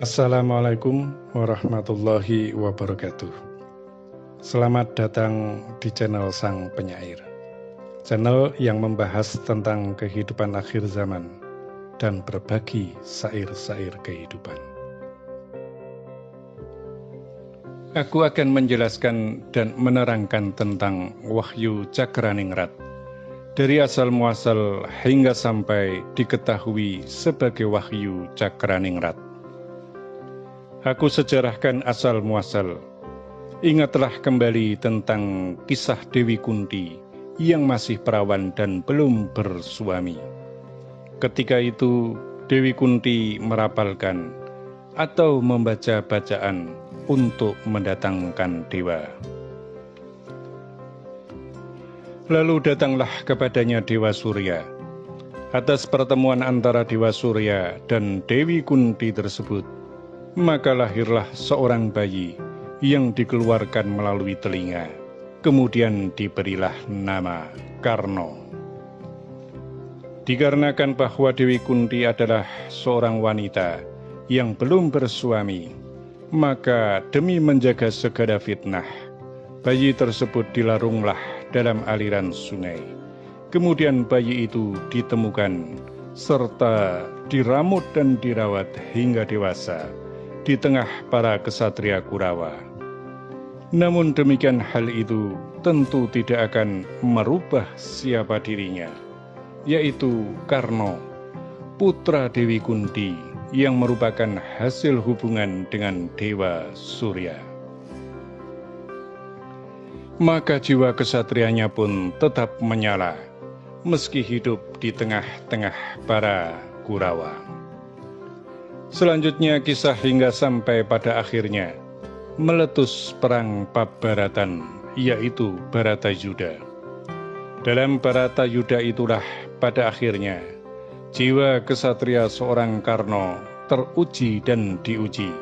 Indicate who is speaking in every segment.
Speaker 1: Assalamualaikum warahmatullahi wabarakatuh. Selamat datang di channel Sang Penyair, channel yang membahas tentang kehidupan akhir zaman dan berbagi syair-syair kehidupan. Aku akan menjelaskan dan menerangkan tentang Wahyu Cakraningrat, dari asal muasal hingga sampai diketahui sebagai Wahyu Cakraningrat. Aku sejarahkan asal muasal. Ingatlah kembali tentang kisah Dewi Kunti yang masih perawan dan belum bersuami. Ketika itu Dewi Kunti merapalkan atau membaca bacaan untuk mendatangkan dewa. Lalu datanglah kepadanya Dewa Surya. Atas pertemuan antara Dewa Surya dan Dewi Kunti tersebut, maka lahirlah seorang bayi yang dikeluarkan melalui telinga. Kemudian diberilah nama Karno. Dikarenakan bahwa Dewi Kunti adalah seorang wanita yang belum bersuami, maka demi menjaga segala fitnah, bayi tersebut dilarunglah dalam aliran sungai. Kemudian bayi itu ditemukan serta diramut dan dirawat hingga dewasa di tengah para kesatria Kurawa. Namun demikian hal itu tentu tidak akan merubah siapa dirinya, yaitu Karno, putra Dewi Kunti yang merupakan hasil hubungan dengan Dewa Surya. Maka jiwa kesatrianya pun tetap menyala, meski hidup di tengah-tengah para Kurawa. Selanjutnya kisah hingga sampai pada akhirnya meletus perang Pabbaratan, yaitu Baratayuda. Dalam Baratayuda itulah pada akhirnya jiwa kesatria seorang Karno teruji dan diuji.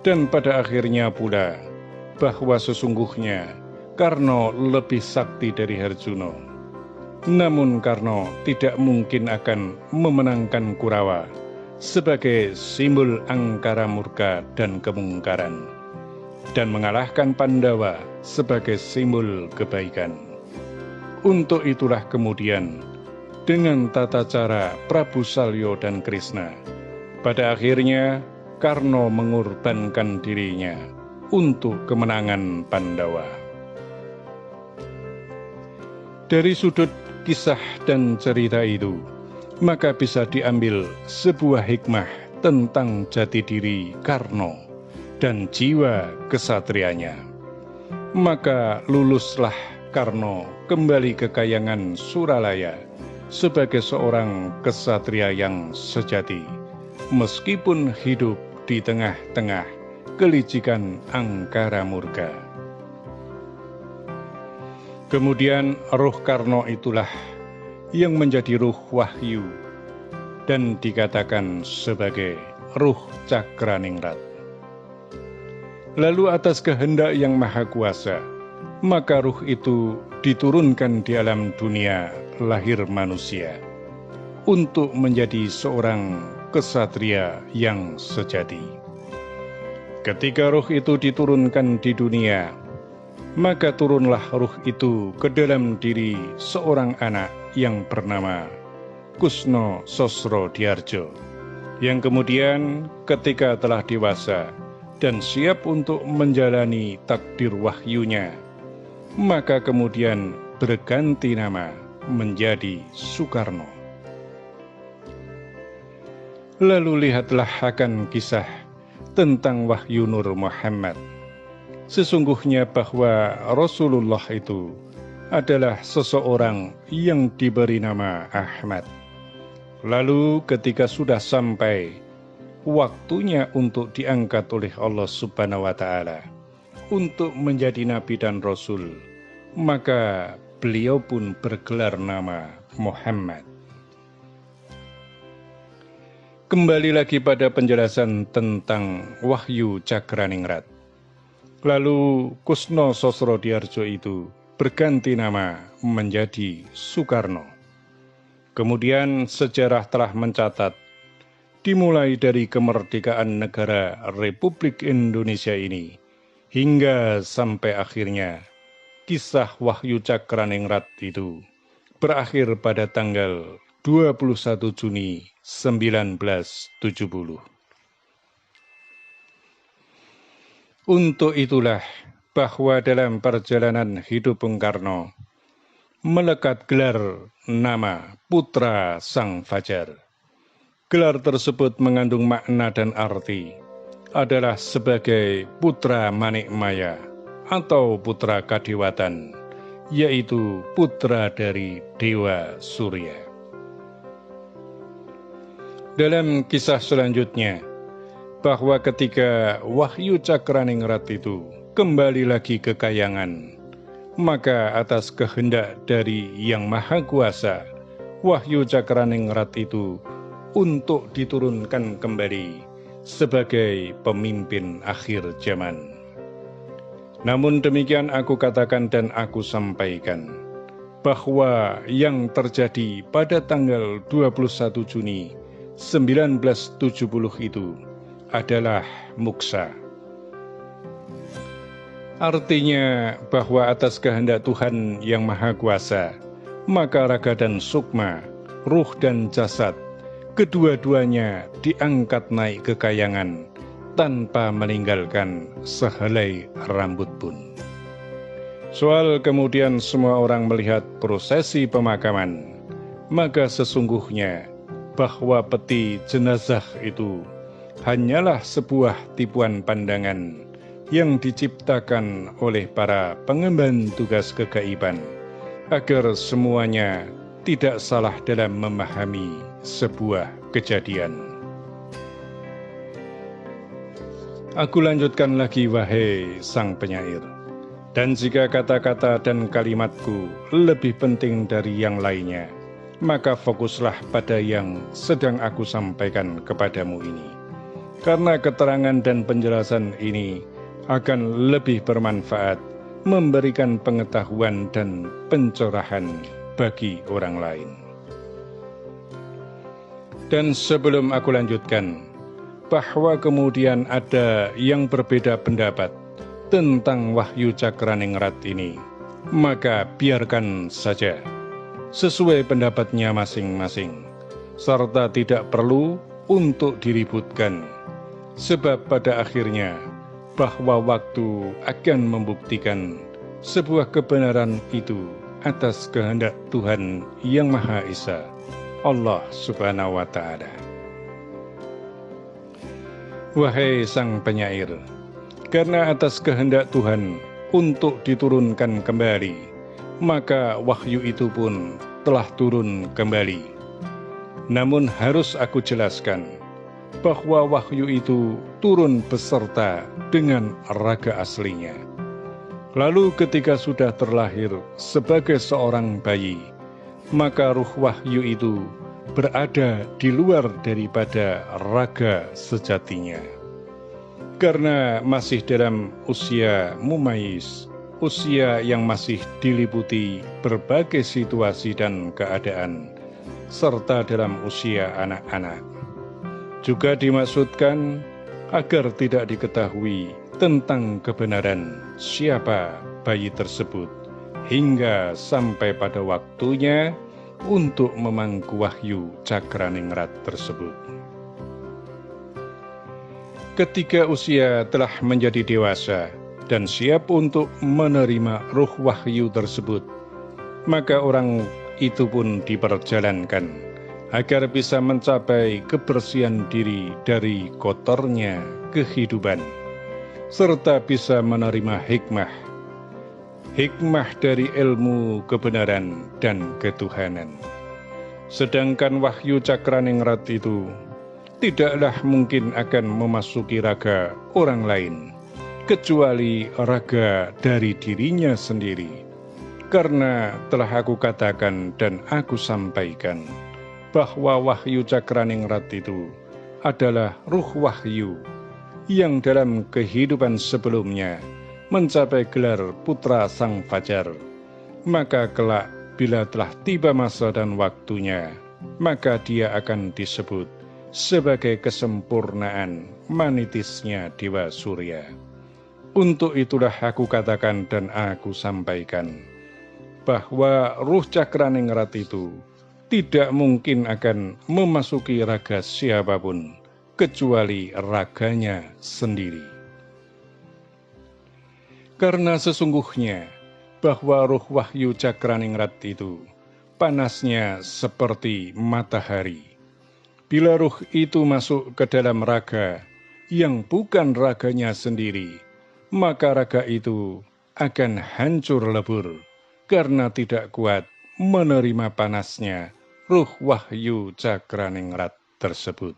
Speaker 1: Dan pada akhirnya pula bahwa sesungguhnya Karno lebih sakti dari Harjuno. Namun Karno tidak mungkin akan memenangkan Kurawa sebagai simbol angkara murka dan kemungkaran, dan mengalahkan Pandawa sebagai simbol kebaikan. Untuk itulah kemudian dengan tata cara Prabu Salya dan Krishna, pada akhirnya Karno mengorbankan dirinya untuk kemenangan Pandawa. Dari sudut kisah dan cerita itu, maka bisa diambil sebuah hikmah tentang jati diri Karno dan jiwa kesatrianya. Maka luluslah Karno kembali ke Kahyangan Suralaya sebagai seorang kesatria yang sejati, meskipun hidup di tengah-tengah kelicikan angkara murka. Kemudian roh Karno itulah yang menjadi ruh wahyu dan dikatakan sebagai ruh Cakraningrat. Lalu atas kehendak yang maha kuasa, maka ruh itu diturunkan di alam dunia lahir manusia untuk menjadi seorang kesatria yang sejati. Ketika ruh itu diturunkan di dunia, maka turunlah ruh itu ke dalam diri seorang anak yang bernama Kusno Sosrodiyarjo, yang kemudian ketika telah dewasa dan siap untuk menjalani takdir wahyunya, maka kemudian berganti nama menjadi Sukarno. Lalu lihatlah akan kisah tentang Wahyu Nur Muhammad. Sesungguhnya bahwa Rasulullah itu adalah seseorang yang diberi nama Ahmad. Lalu ketika sudah sampai waktunya untuk diangkat oleh Allah Subhanahu wa Ta'ala untuk menjadi nabi dan rasul, maka beliau pun bergelar nama Muhammad. Kembali lagi pada penjelasan tentang Wahyu Cakraningrat. Lalu Kusno Sosrodiyarjo itu berganti nama menjadi Sukarno. Kemudian sejarah telah mencatat dimulai dari kemerdekaan negara Republik Indonesia ini, hingga sampai akhirnya kisah Wahyu Cakraningrat itu berakhir pada tanggal 21 Juni 1970. Untuk itulah bahwa dalam perjalanan hidup Bung Karno melekat gelar nama Putra Sang Fajar. Gelar tersebut mengandung makna dan arti adalah sebagai putra Manik Maya atau putra kadewatan, yaitu putra dari Dewa Surya. Dalam kisah selanjutnya, bahwa ketika Wahyu Cakraningrat itu kembali lagi ke Kahyangan, maka atas kehendak dari Yang Maha Kuasa, Wahyu Cakraningrat itu untuk diturunkan kembali sebagai pemimpin akhir zaman. Namun demikian aku katakan dan aku sampaikan, bahwa yang terjadi pada tanggal 21 Juni 1970 itu adalah muksa. Artinya bahwa atas kehendak Tuhan Yang Maha Kuasa, maka raga dan sukma, ruh dan jasad, kedua-duanya diangkat naik ke Kahyangan tanpa meninggalkan sehelai rambut pun. Soal kemudian semua orang melihat prosesi pemakaman, maka sesungguhnya bahwa peti jenazah itu hanyalah sebuah tipuan pandangan yang diciptakan oleh para pengemban tugas kegaiban, agar semuanya tidak salah dalam memahami sebuah kejadian. Aku lanjutkan lagi, wahai sang penyair. Dan jika kata-kata dan kalimatku lebih penting dari yang lainnya, maka fokuslah pada yang sedang aku sampaikan kepadamu ini. Karena keterangan dan penjelasan ini akan lebih bermanfaat, memberikan pengetahuan dan pencerahan bagi orang lain. Dan sebelum aku lanjutkan, bahwa kemudian ada yang berbeda pendapat tentang Wahyu Cakraningrat ini, maka biarkan saja, sesuai pendapatnya masing-masing, serta tidak perlu untuk diributkan, sebab pada akhirnya bahwa waktu akan membuktikan sebuah kebenaran itu atas kehendak Tuhan Yang Maha Esa, Allah Subhanahu wa Ta'ala. Wahai sang penyair, karena atas kehendak Tuhan untuk diturunkan kembali, maka wahyu itu pun telah turun kembali. Namun harus aku jelaskan bahwa wahyu itu turun beserta dengan raga aslinya. Lalu ketika sudah terlahir sebagai seorang bayi, maka ruh wahyu itu berada di luar daripada raga sejatinya. Karena masih dalam usia mumayyiz, usia yang masih diliputi berbagai situasi dan keadaan, serta dalam usia anak-anak. Juga dimaksudkan agar tidak diketahui tentang kebenaran siapa bayi tersebut, hingga sampai pada waktunya untuk memangku Wahyu Cakraningrat tersebut. Ketika usia telah menjadi dewasa dan siap untuk menerima ruh wahyu tersebut, maka orang itu pun diperjalankan agar bisa mencapai kebersihan diri dari kotornya kehidupan, serta bisa menerima hikmah dari ilmu kebenaran dan ketuhanan. Sedangkan Wahyu Cakraningrat itu tidaklah mungkin akan memasuki raga orang lain, kecuali raga dari dirinya sendiri. Karena telah aku katakan dan aku sampaikan, bahwa Wahyu Cakraningrat itu adalah ruh wahyu yang dalam kehidupan sebelumnya mencapai gelar Putra Sang Fajar. Maka kelak bila telah tiba masa dan waktunya, maka dia akan disebut sebagai kesempurnaan manitisnya Dewa Surya. Untuk itulah aku katakan dan aku sampaikan, bahwa ruh Cakraningrat itu tidak mungkin akan memasuki raga siapapun, kecuali raganya sendiri. Karena sesungguhnya bahwa ruh wahyu Cakraningrat itu panasnya seperti matahari. Bila ruh itu masuk ke dalam raga yang bukan raganya sendiri, maka raga itu akan hancur lebur karena tidak kuat menerima panasnya ruh wahyu Cakraningrat tersebut.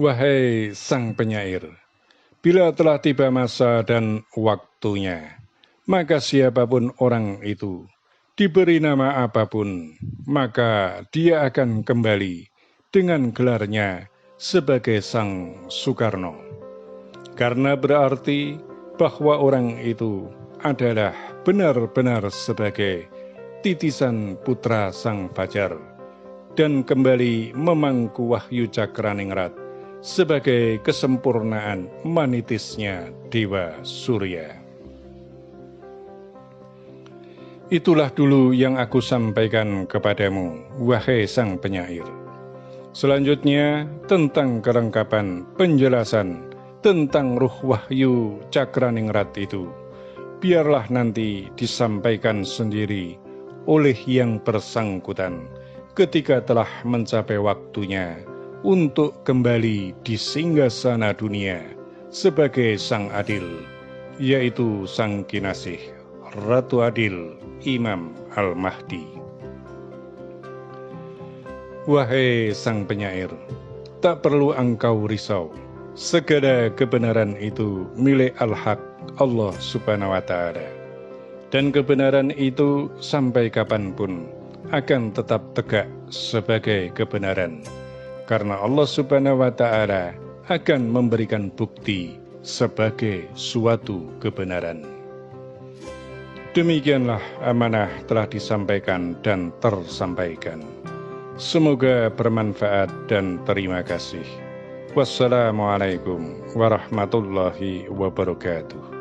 Speaker 1: Wahai sang penyair, bila telah tiba masa dan waktunya, maka siapapun orang itu, diberi nama apapun, maka dia akan kembali dengan gelarnya sebagai Sang Soekarno. Karena berarti bahwa orang itu adalah benar-benar sebagai titisan putra Sang Fajar, dan kembali memangku wahyu Cakraningrat sebagai kesempurnaan manitisnya Dewa Surya. Itulah dulu yang aku sampaikan kepadamu, wahai sang penyair. Selanjutnya tentang kelengkapan penjelasan tentang ruh wahyu Cakraningrat itu, biarlah nanti disampaikan sendiri oleh yang bersangkutan ketika telah mencapai waktunya untuk kembali di singgasana dunia sebagai Sang Adil, yaitu Sang Kinasih, Ratu Adil, Imam Al-Mahdi. Wahai sang penyair, tak perlu engkau risau, segala kebenaran itu milik Al-Haq, Allah Subhanahu wa Ta'ala. Dan kebenaran itu sampai kapanpun akan tetap tegak sebagai kebenaran, karena Allah Subhanahu wa Ta'ala akan memberikan bukti sebagai suatu kebenaran. Demikianlah amanah telah disampaikan dan tersampaikan. Semoga bermanfaat dan terima kasih. Wassalamualaikum warahmatullahi wabarakatuh.